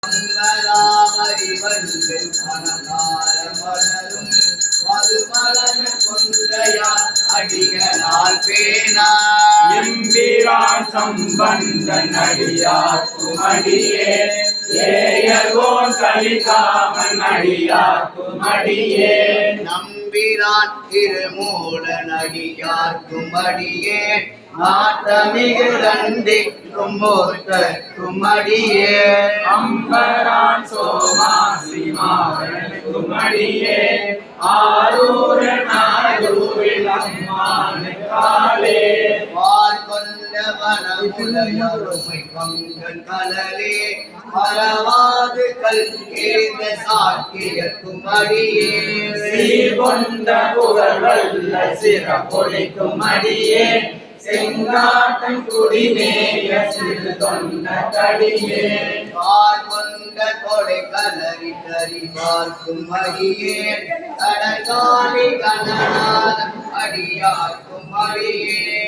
மங்களாமறிவர்கள் மனமார மலரும் மதுமலன கொன்றையார் அடிகளால் பேனா எம்பிரான் சம்பந்தன் அடியார் குமடியே ஏயர்கோன் கலிகாமன் அடியார் குமடியே நம்பிரான் திருமூலன் அடியார் குமடியே நாட்டமிகு தண்டிக்கும் குமடியே அம்பரான் சோமாசிமாவன் குமடியே ஆரூரன் ஆரூரில் அம்மான் காலே வார் கொண்ட வனமுலையொருமை பங்கன் கலலே மறவாது கல்கேத சாக்கிய குமடியே சீர்கொண்ட புகழ்வல்ல சிறப்பொழி குமடியே செங்காட்டன் குடிமேய சிறு தொண்ட கடியே வார் கொண்ட கொடை கலரி கரிவார் குமடியே கடற்காலி கணநாதன் அடியார் குமடியே